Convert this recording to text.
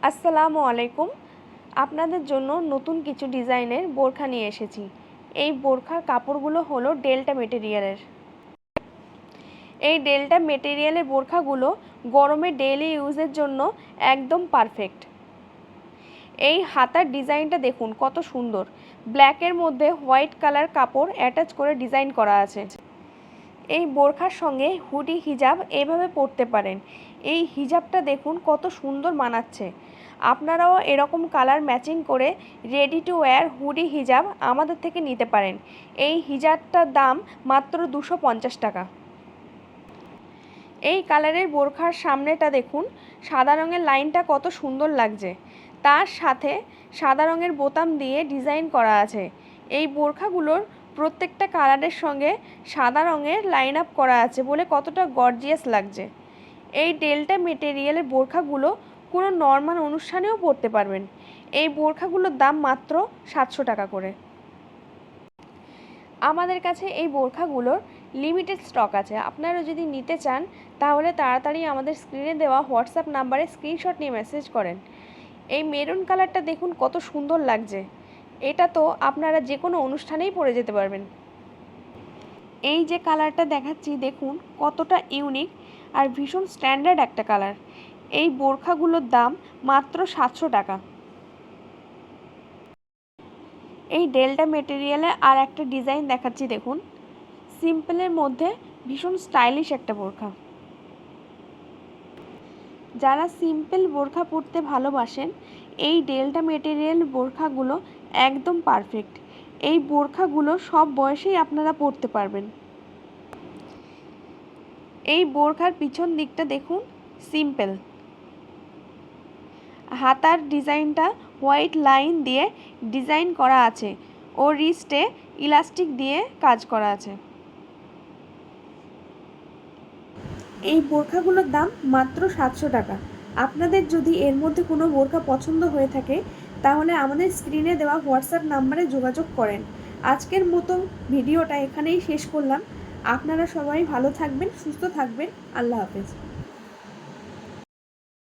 আসসালামু আলাইকুম। আপনাদের জন্য নতুন কিছু ডিজাইনের বোরখা নিয়ে এসেছি। এই বোরখার কাপড়গুলো হলো ডেল্টা মেটেরিয়ালের। এই ডেল্টা মেটেরিয়ালের বোরখাগুলো গরমে ডেইলি ইউজের জন্য একদম পারফেক্ট। এই হাতার ডিজাইনটা দেখুন কত সুন্দর। ব্ল্যাকের মধ্যে হোয়াইট কালার কাপড় অ্যাটাচ করে ডিজাইন করা আছে। এই বোরখার সঙ্গে হুডি হিজাব এভাবে পরতে পারেন। এই হিজাবটা দেখুন কত সুন্দর মানাচ্ছে। আপনারাও এরকম কালার ম্যাচিং করে রেডি টু ওয়্যার হুডি হিজাব আমাদের থেকে নিতে পারেন। এই হিজাবটার দাম মাত্র 250 টাকা। এই কালারের বোরখার সামনেটা দেখুন, সাদা রঙের লাইনটা কত সুন্দর লাগছে। তার সাথে সাদা রঙের বোতাম দিয়ে ডিজাইন করা আছে। এই বোরখাগুলোর প্রত্যেকটা কালারের সঙ্গে সাদা রঙের লাইন আপ করা আছে বলে কতটা গর্জিয়াস লাগছে। এই ডেল্টা মেটেরিয়ালের বোরখাগুলো কোনো নর্মাল অনুষ্ঠানেও পরতে পারবেন। এই বোরখাগুলোর দাম মাত্র 700 টাকা করে। আমাদের কাছে এই বোরখাগুলোর লিমিটেড স্টক আছে। আপনারা যদি নিতে চান তাহলে তাড়াতাড়ি আমাদের স্ক্রিনে দেওয়া হোয়াটসঅ্যাপ নাম্বারে স্ক্রিনশট নিয়ে মেসেজ করেন। এই মেরুন কালারটা দেখুন কত সুন্দর লাগছে। এটা তো আপনারা যে কোনো অনুষ্ঠানেই পরে যেতে পারবেন। এই যে কালারটা দেখাচ্ছি দেখুন কতটা ইউনিক আর ভীষণ স্ট্যান্ডার্ড একটা কালার। এই বোরখাগুলোর দাম মাত্র 700 টাকা। এই ডেল্টা মেটেরিয়ালে আর একটা ডিজাইন দেখাচ্ছি দেখুন, সিম্পলের মধ্যে ভীষণ স্টাইলিশ একটা বোরখা। যারা সিম্পল বোরখা পরতে ভালোবাসেন এই ডেল্টা মেটেরিয়াল বোরখাগুলো একদম পারফেক্ট। এই বোরখাগুলো সব বয়সেই আপনারা পরতে পারবেন। এই বোরখার পিছন দিকটা দেখুন সিম্পল। হাতার ডিজাইনটা হোয়াইট লাইন দিয়ে ডিজাইন করা আছে ও রিস্টে ইলাস্টিক দিয়ে কাজ করা আছে। এই বোরখাগুলোর দাম মাত্র 700 টাকা। আপনাদের যদি এর মধ্যে কোনো বোরখা পছন্দ হয়ে থাকে তাহলে আমাদের স্ক্রিনে দেওয়া হোয়াটসঅ্যাপ নাম্বারে যোগাযোগ করেন। আজকের মতো ভিডিওটা এখানেই শেষ করলাম। আপনারা সবাই ভালো থাকবেন, সুস্থ থাকবেন। আল্লাহ হাফেজ।